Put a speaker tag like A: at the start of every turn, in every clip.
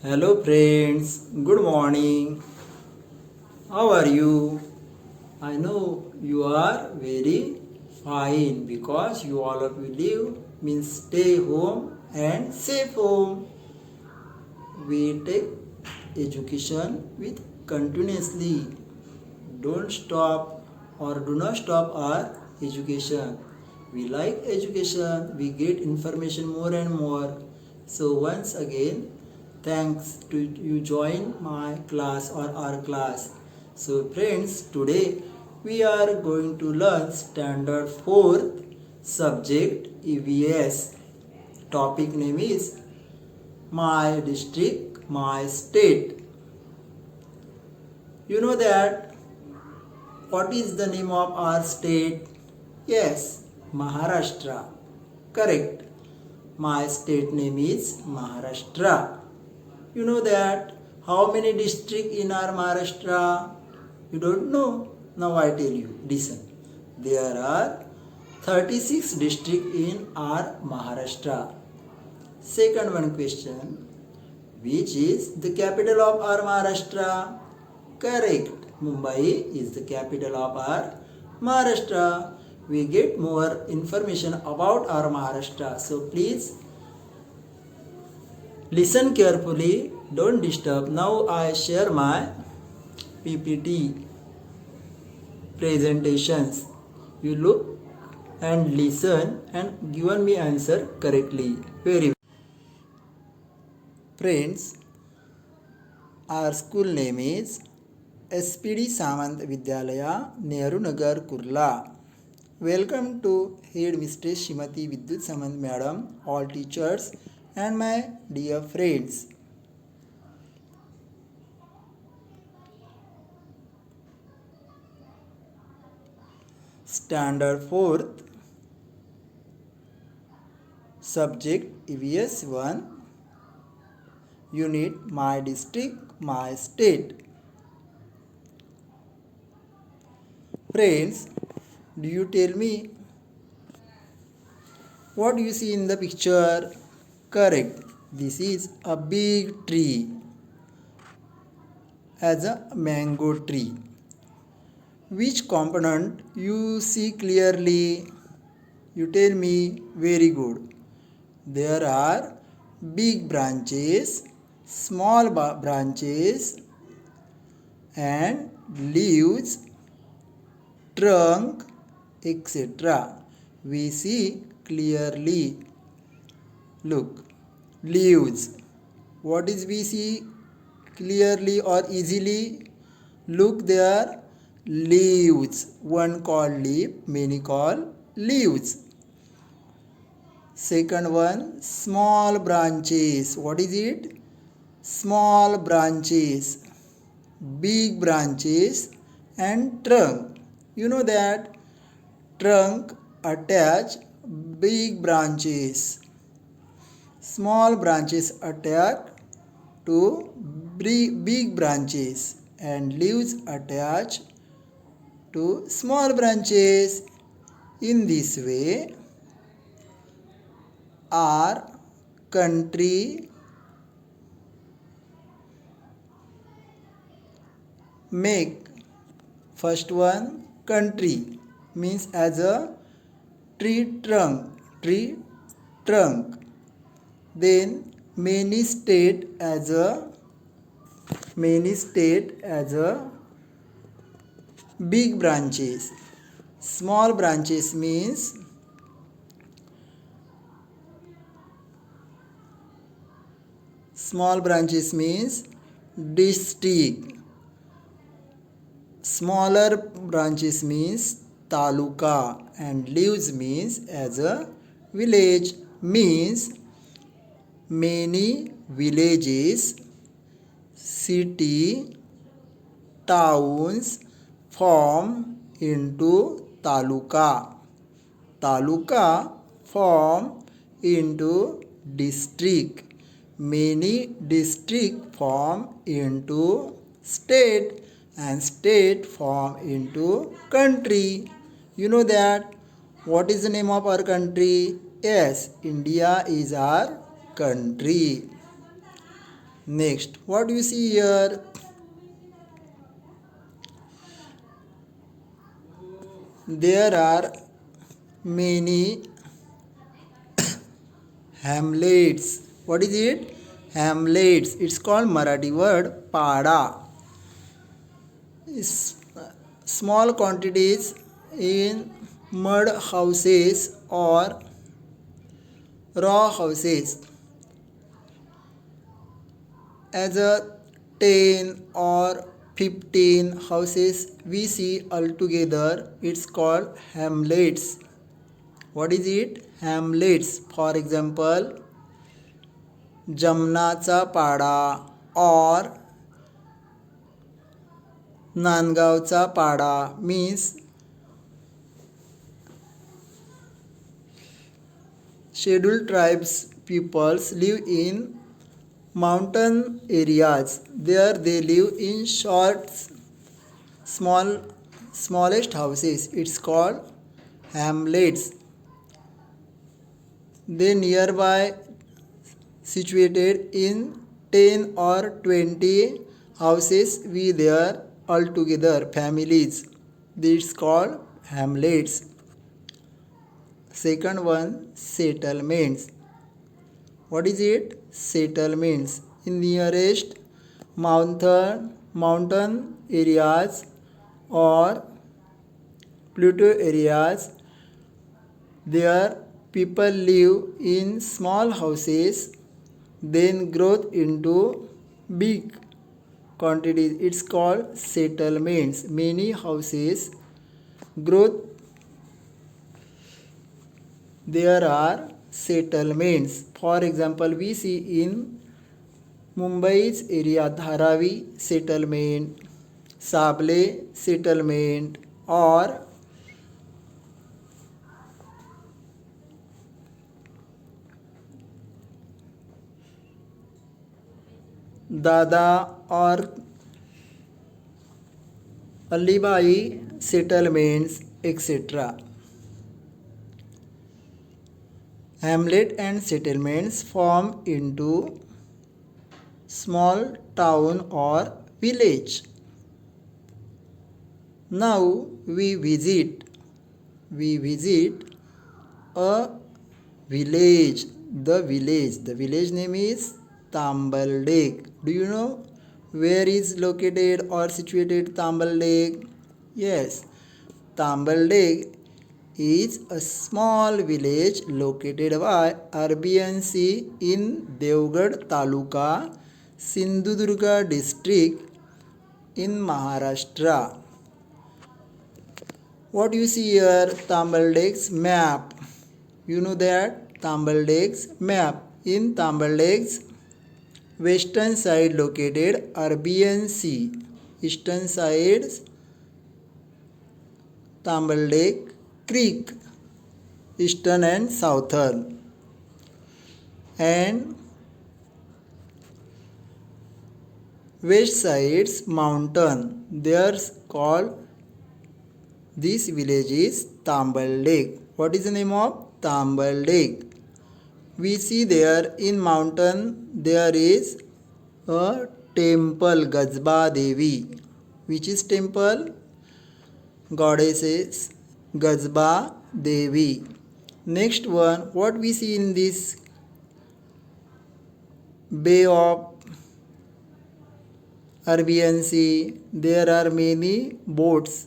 A: Hello friends, good morning. How are you? I know you are very fine because you all of you live means stay home and safe home. We take education with continuously. Don't stop or do not stop our education. We like education, we get information more and more. So once again, thanks to you join my class or our class. So friends, today we are going to learn standard 4th subject EVS. Topic name is my district, my state. You know that what is the name of our state? Yes, Maharashtra. Correct. My state name is Maharashtra. You know that how many districts in our Maharashtra? You don't know? Now I tell you. Listen. There are 36 districts in our Maharashtra. Second one question. Which is the capital of our Maharashtra? Correct. Mumbai is the capital of our Maharashtra. We get more information about our Maharashtra. So please listen carefully. Don't disturb. Now I share my PPT presentations. You look and listen and given me answer correctly. Very well. Friends, our school name is SPD Samant Vidyalaya, Nehru Nagar, Kurla. Welcome to Head Mistress Shrimati Vidyut Samant Madam, all teachers and my dear friends. Standard 4th subject EVS 1 unit my district, my state. Friends, do you tell me what you see in the picture? Correct. This is a big tree as a mango tree. Which component you see clearly? You tell me. Very good. There are big branches, small branches, and leaves, trunk, etc. We see clearly. Look, leaves. What is we see clearly or easily? Look there, leaves. One called leaf, many call leaves. Second one, small branches. What is it? Small branches, big branches, and trunk. You know that trunk attach big branches. Small branches attach to big branches and leaves attach to small branches. In this way, our country make first one country means as a tree trunk, then many state as a big branches. Small branches means district. Smaller branches means taluka and leaves means as a village means many villages, city, towns form into taluka. Taluka form into district. Many district form into state and state form into country. You know that what is the name of our country? Yes, India is our country. Next, what do you see here? There are many hamlets. What is it? Hamlets. It's called Marathi word pada. It's small quantities in mud houses or raw houses. As a 10 or 15 houses we see altogether, it's called hamlets. What is it? Hamlets. For example, जमनाचा Pada or नांदगावचा Pada means scheduled tribes peoples live in mountain areas. There they live in short smallest houses. It's called hamlets. They nearby situated in 10 or 20 houses with their altogether families. This is called hamlets. Second one, settlements. What is it? Settlements. In nearest mountain areas or plateau areas, there people live in small houses, then growth into big quantities. It's called settlements. Many houses growth. There are settlements. For example, we see in Mumbai's area Dharavi settlement, Sable settlement, or Dada or Alibai settlements, etc. Hamlet and settlements form into small town or village. Now we visit a village. The village name is Tambaldek. Do you know where is located or situated Tambaldek? Yes, Tambaldek is a small village located by Arabian Sea in Devgad Taluka, Sindhudurga district in Maharashtra. What you see here? Tambaldek's map. You know that Tambaldek's map. In Tambaldek's western side located Arabian Sea. Eastern sides Tambaldek Creek. Eastern and southern. And west sides mountain. There's called this village is Tambaldek. What is the name of Tambaldek? We see there in mountain there is a temple Gazba Devi. Which is temple? Goddesses Gazba Devi. Next one, what we see in this Bay of Arabian Sea? There are many boats.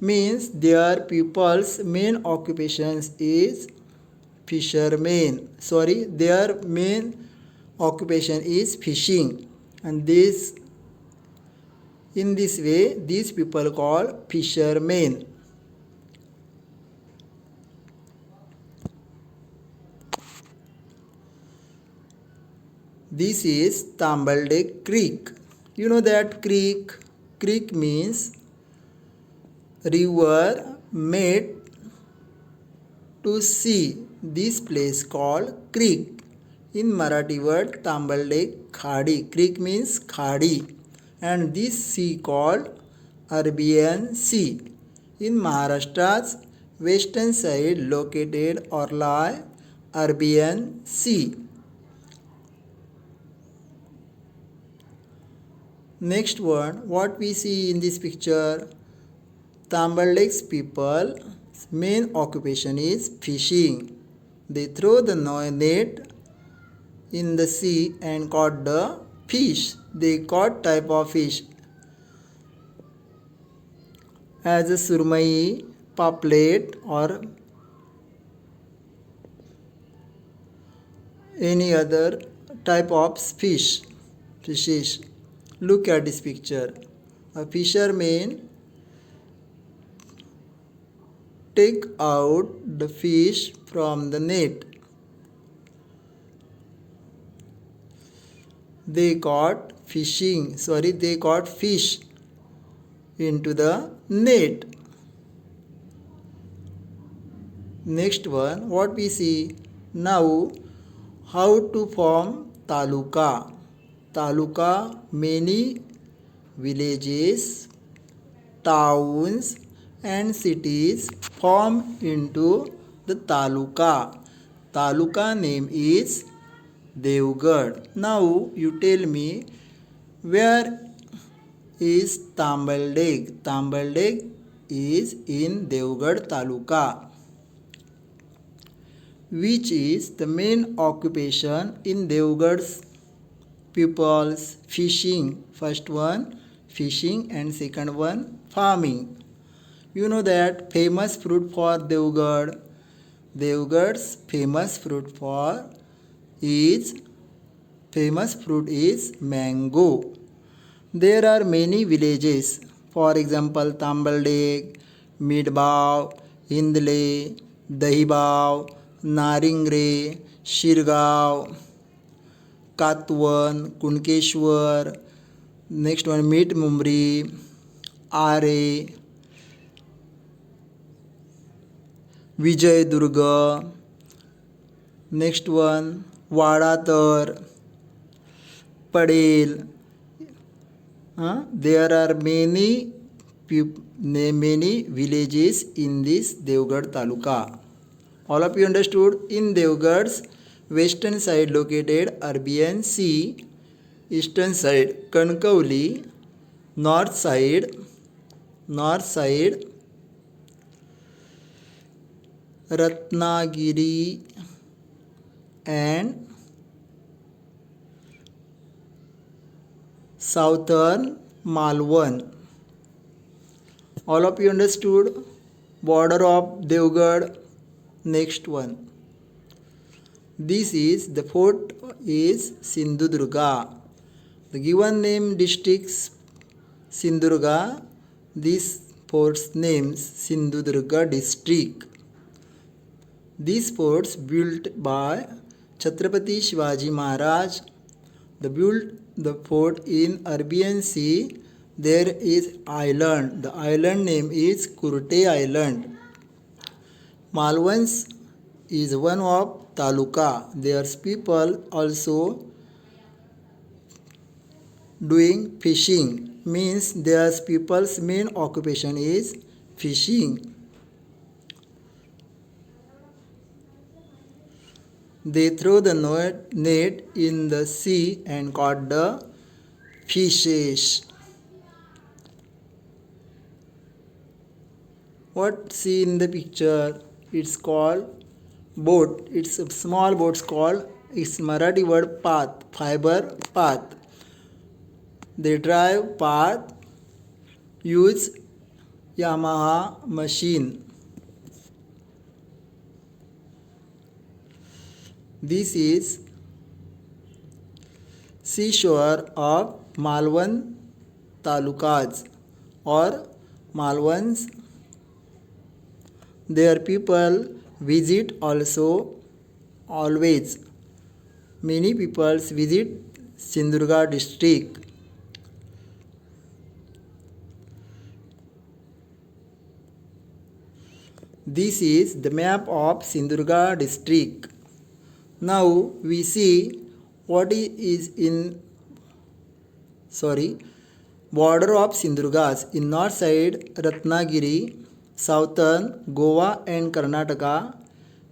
A: Means their people's main occupations is fishermen. Their main occupation is fishing, and in this way these people call fishermen. This is Tambaldek Creek. You know that creek? Creek means river made to sea. This place called creek. In Marathi word Tambaldek Khadi. Creek means Khadi. And this sea called Arabian Sea. In Maharashtra's western side located or lie Arabian Sea. Next one, what we see in this picture, Tambal Lake's people main occupation is fishing. They throw the net in the sea and caught the fish. They caught type of fish as a surmai, paplet or any other type of fishes. Look at this picture. A fisherman take out the fish from the net. They caught fish into the net. Next one, what we see now, how to form taluka. Taluka, many villages, towns and cities form into the taluka. Taluka name is Devgarh. Now you tell me, where is Tambal Lake? Tambal Lake is in Devgarh Taluka. Which is the main occupation in Devgarh's people's? Fishing. First one fishing and second one farming. You know that famous fruit for Devgarh. Devgarh's famous fruit is mango. There are many villages. For example, Tambal Lake, Midbav, Hindle, Dahibav, Naringre, Shirgav, Katwan, Kunkeshwar. Next one, Meet Mumri, Are, Vijay Durga. Next one, Wadatar, Padel. There are many villages in this Devgarh Taluka. All of you understood? In Devgarh's western side located Arabian Sea, eastern side Kankavli, north side Ratnagiri and southern Malwan. All of you understood? Border of Devgarh. Next one. This is the fort is Sindhudurga. The given name districts Sindhudurga. This fort's names Sindhudurga district. These forts built by Chhatrapati Shivaji Maharaj. They built the fort in Arabian Sea. There is island. The island name is Kurte Island. Malwans is one of taluka. There's people also doing fishing. Means there's people's main occupation is fishing. They throw the net in the sea and caught the fishes. What see in the picture? It's called boat. It's a small boat called, it's Marathi word path, fiber path. They drive path, use Yamaha machine. This is seashore of Malwan talukas or Malwans. Their people visit also always. Many people visit Sindhudurga district. This is the map of Sindhudurga district. Now we see what is in border of Sindhudurgas. In north side Ratnagiri, southern Goa and Karnataka,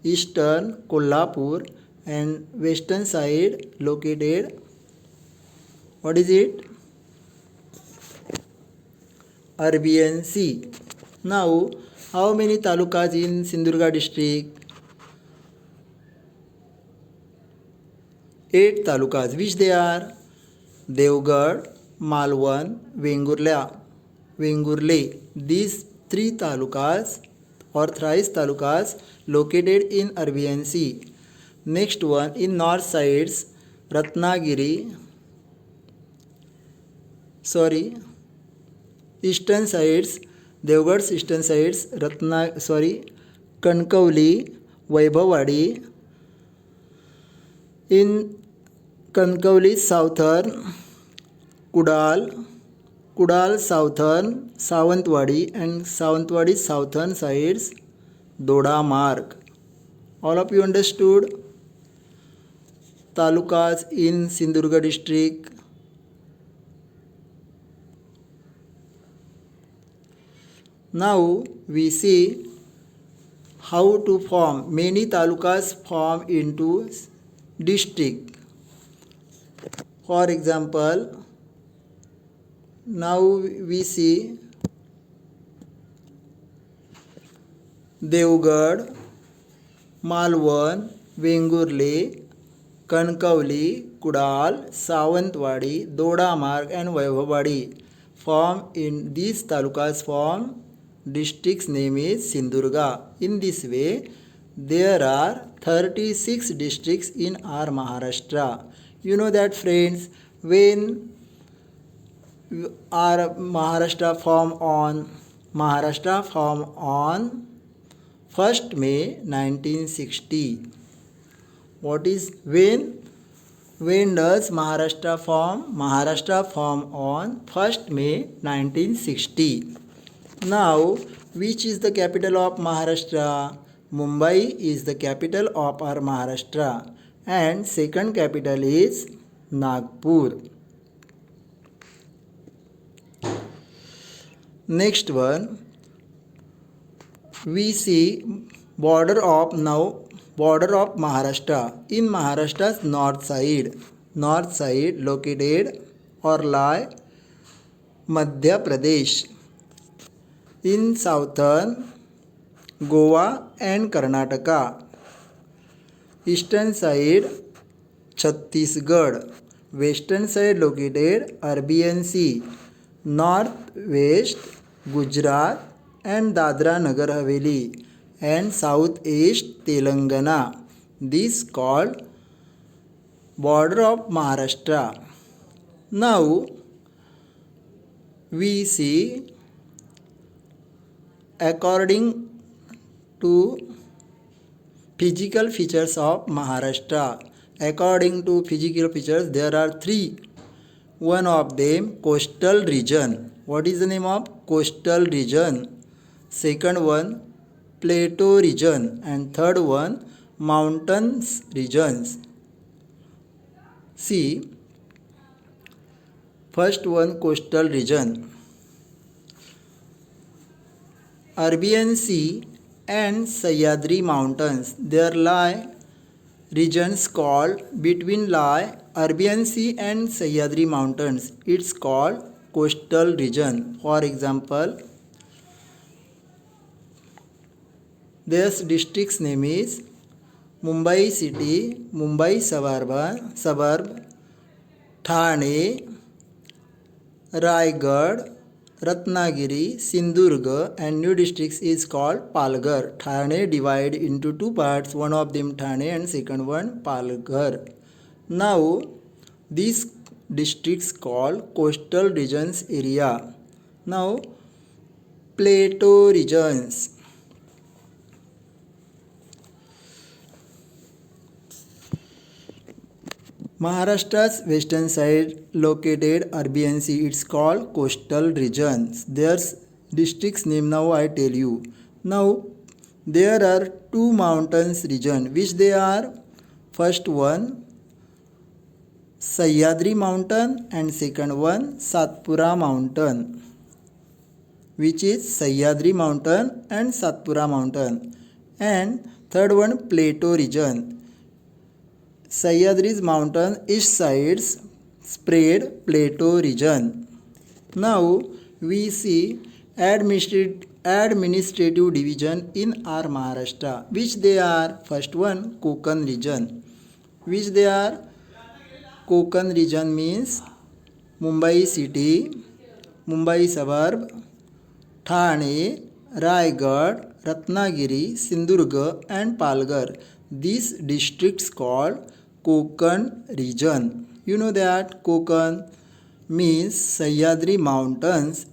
A: eastern Kolhapur and western side located, what is it? Arabian Sea. Now, how many talukas in Sindhudurga district? 8 talukas. Which they are? Devgarh, Malwan, Vengurle. These 3 talukas or thrice talukas located in Arabian Sea. Next one, in north sides, eastern sides, Devgarh's eastern sides, Kankavli, Vaibhavwadi. In Kankavli southern, Kudal southern, Sawantwadi, and Sawantwadi southern sides, Doda Marg. All of you understood? Talukas in Sindhudurga district. Now we see how to form. Many talukas form into district. For example, now we see Devgarh, Malwan, Vengurle, Kankavli, Kudal, Sawantwadi, Doda Marg, and Vaibhavwadi form in these talukas form district's name is Sindhudurga. In this way, there are 36 districts in our Maharashtra. You know that, friends, when our Maharashtra form on 1st May 1960. What is when? When does Maharashtra form? Maharashtra form on 1st May 1960. Now, which is the capital of Maharashtra? Mumbai is the capital of our Maharashtra, and second capital is Nagpur. Next one, we see border of Maharashtra. In Maharashtra's north side located or lie Madhya Pradesh. In southern, Goa and Karnataka. Eastern side, Chhattisgarh. Western side located Arabian Sea. Northwest, Gujarat and Dadra Nagar Haveli. And southeast, Telangana. This called border of Maharashtra. Now we see, according to physical features of Maharashtra. According to physical features, there are 3. One of them, coastal region. What is the name of coastal region? Second one, plateau region, and third one, mountains regions. See, first one, coastal region. Arabian Sea and Sahyadri Mountains. There lie regions called between lie Arabian Sea and Sahyadri Mountains. It's called coastal region. For example, this district's name is Mumbai City, Mumbai Suburb, Thane, Raigad, Ratnagiri, Sindhudurga, and new districts is called Palghar. Thane divided into 2 parts, one of them Thane and second one Palghar. Now, these districts called coastal regions area. Now, plateau regions. Maharashtra's western side located Arabian Sea. It's called coastal regions. There's districts name now I tell you. Now there are 2 mountains region. Which they are? First one, Sahyadri mountain, and second one, Satpura mountain. Which is Sahyadri mountain and Satpura mountain. And third one, plateau region. Sahyadri's mountain east sides spread plateau region. Now we see administrative division in our Maharashtra. Which they are? First one, Konkan region. Which they are? Konkan region means Mumbai city, Mumbai suburb, Thane, Raigad, Ratnagiri, Sindhurga and Palghar. These districts called Konkan region. You know that Konkan means Sahyadri mountains.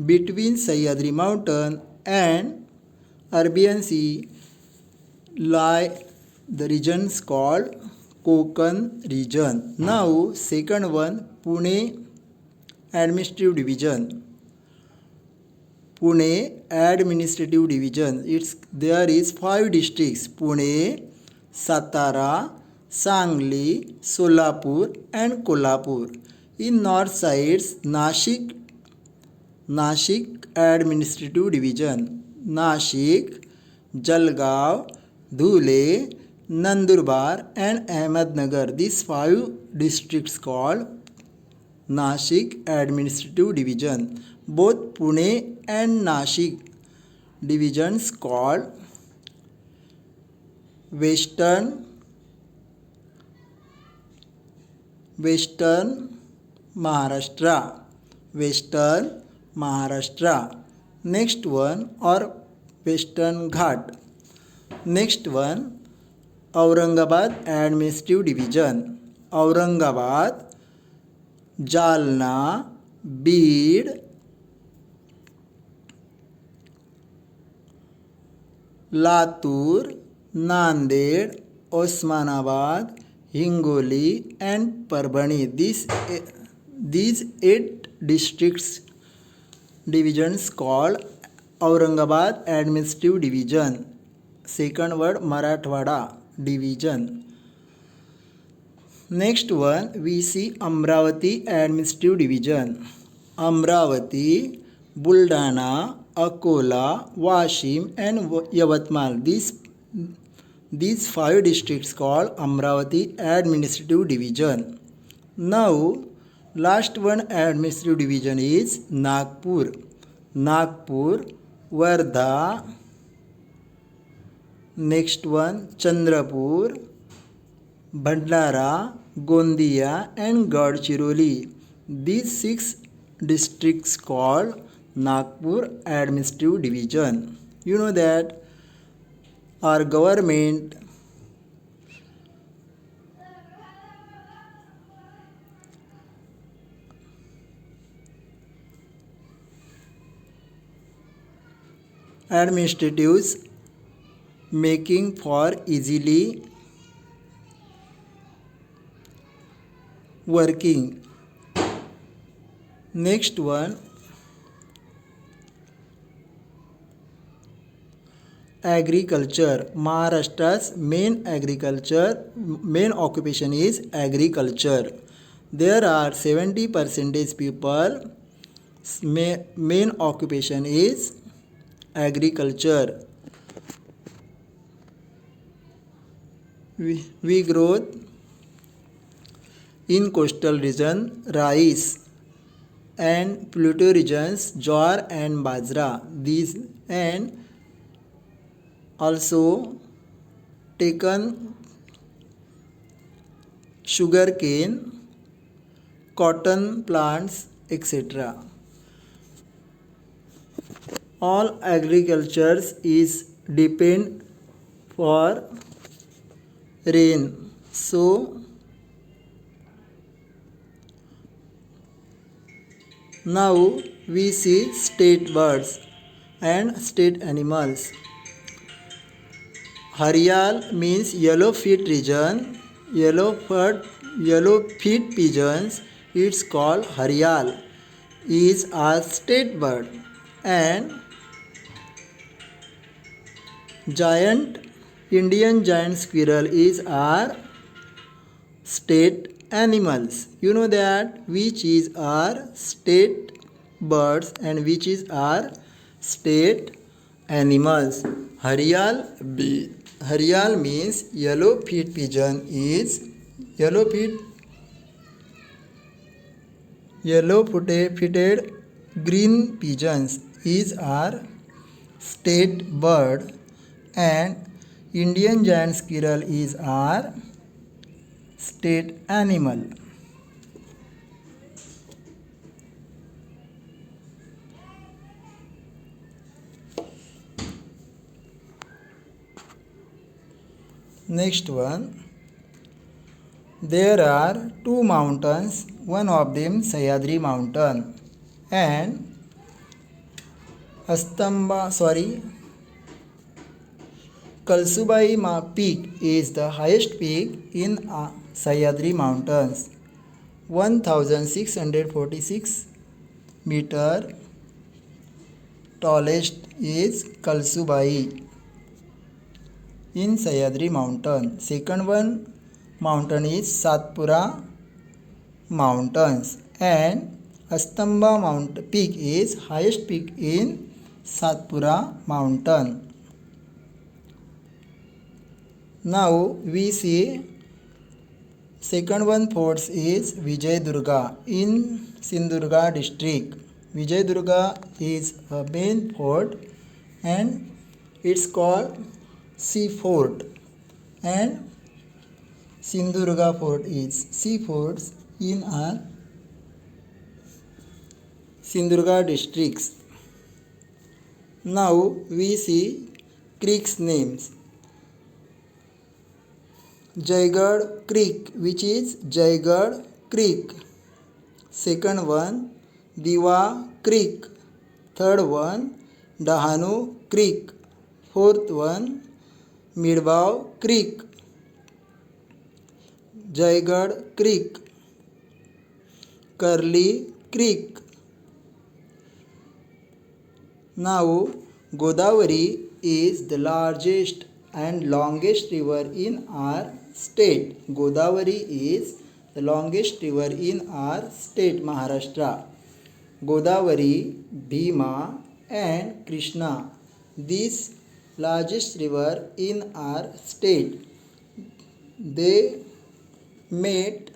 A: Between Sahyadri mountain and Arabian Sea lie the regions called Konkan region. Now second one, Pune administrative division. Pune administrative division. There is 5 districts: Pune, Satara, Sangli, Solapur and Kolhapur. In north sides, Nashik administrative division. Nashik, Jalgaon, Dhule, Nandurbar and Ahmednagar. These 5 districts called Nashik administrative division. Both Pune and Nashik divisions called Western Maharashtra. Western Maharashtra. Next one, or Western Ghat. Next one, Aurangabad administrative division. Aurangabad, Jalna, Beed, Latur, Nanded, Osmanabad, Hingoli and Parbhani. These 8 districts divisions called Aurangabad administrative division. Second word, Marathwada division. Next one, we see Amravati administrative division. Amravati, Buldana, Akola, Washim and Yavatmal. These 5 districts called Amravati administrative division. Now last one administrative division is Nagpur. Nagpur, Wardha. Next one, Chandrapur, Bhandara, Gondia and Gadchiroli. These 6 districts called Nagpur administrative division. You know that our government administratives making for easily working. Next one, agriculture. Maharashtra's main occupation is agriculture. There are 70% people main occupation is agriculture. We grow in coastal region rice, and plateau regions jowar and bajra. These and also taken sugar cane, cotton plants, etc. All agriculture is depend for rain. So now we see state birds and state animals. Haryal means yellow feet region, yellow feet pigeons. It's called Haryal, is a state bird. And Indian giant squirrel is our state animals. You know that which is our state birds and which is our state animals. Haryal means yellow feet pigeon is yellow footed green pigeons is our state bird and Indian giant squirrel is our state animal. Next one, there are two mountains, one of them Sahyadri mountain and Kalsubai peak is the highest peak in Sahyadri mountains, 1646 meter. Tallest is Kalsubai in Sahyadri mountain. Second one mountain is Satpura mountains and Astamba Mount peak is highest peak in Satpura mountain. Now we see second one fort is Vijayadurga in Sindhudurga district. Vijayadurga is a main fort and it's called Sea Fort, and Sindhudurga fort is sea forts in our Sindhudurga districts. Now we see creeks names. Jaigarh Creek, which is Jaigarh Creek. Second one, Diwa Creek. Third one, Dahanu Creek. Fourth one, Midbao Creek. Jaigarh Creek. Curly Creek. Now, Godavari is the largest and longest river in our state. Godavari is the longest river in our state, Maharashtra. Godavari, Bhima and Krishna, these largest river in our state, they meet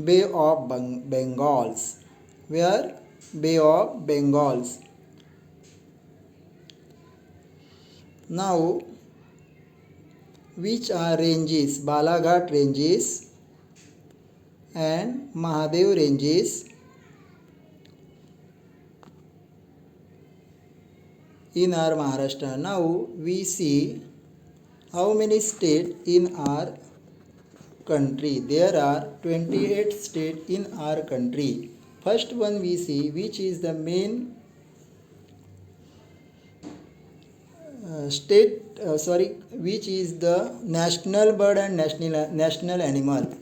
A: Bay of Bengals. Where? Bay of Bengals. Now, which are ranges? Balaghat ranges and Mahadev ranges in our Maharashtra. Now we see how many states in our country. There are 28 states in our country. First one we see which is the main which is the national bird and national animal.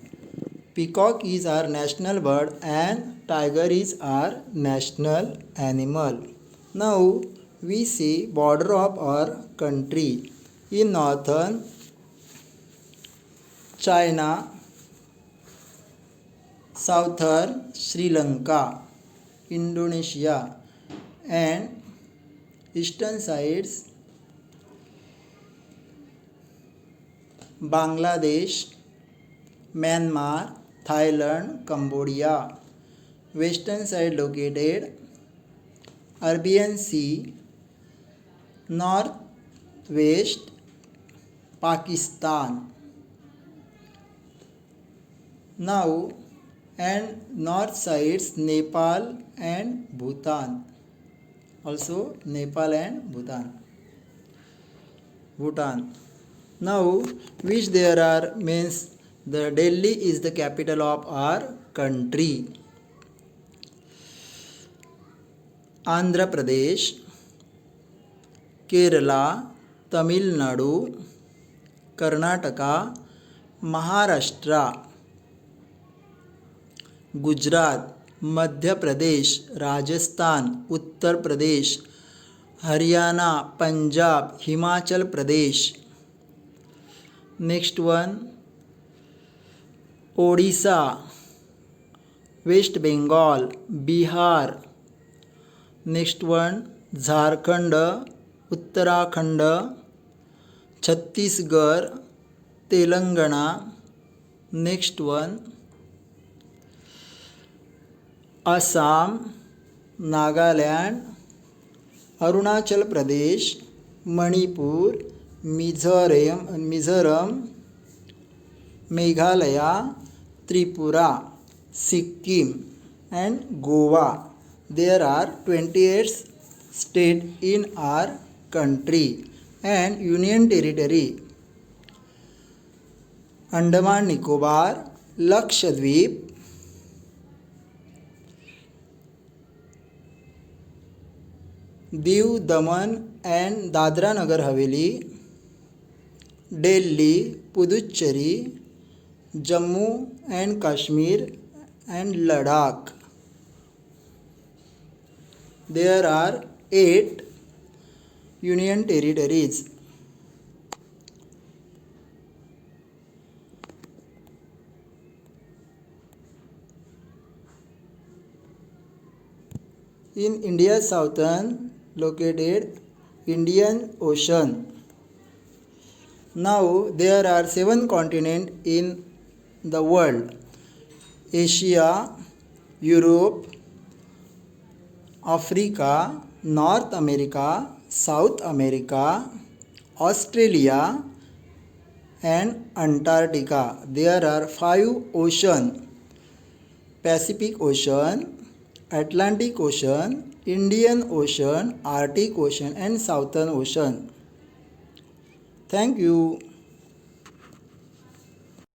A: Peacock is our national bird and tiger is our national animal. Now we see border of our country. In northern China, southern Sri Lanka, Indonesia, and eastern sides Bangladesh, Myanmar, Thailand, Cambodia. Western side located Arabian Sea, northwest Pakistan. Now and north sides Nepal and Bhutan. Also Nepal and Bhutan. Now which there are means the Delhi is the capital of our country. Andhra Pradesh, Kerala, Tamil Nadu, Karnataka, Maharashtra, Gujarat, Madhya Pradesh, Rajasthan, Uttar Pradesh, Haryana, Punjab, Himachal Pradesh. Next one, Odisha, West Bengal, Bihar. Next one, Jharkhand, Uttarakhand, Chhattisgarh, Telangana. Next one, Assam, Nagaland, Arunachal Pradesh, Manipur, Mizoram, Meghalaya, Tripura, Sikkim and Goa. There are 28 states in our country and Union Territory. Andaman Nicobar, Lakshadweep, Diu Daman and Dadra Nagar Haveli, Delhi, Puducherry, Jammu and Kashmir and Ladakh. There are 8 union territories. In India's southern located Indian Ocean. Now there are 7 continents in the world: Asia, Europe, Africa, North America, South America, Australia and Antarctica. There are 5 oceans: Pacific Ocean, Atlantic Ocean, Indian Ocean, Arctic Ocean and Southern Ocean. Thank you.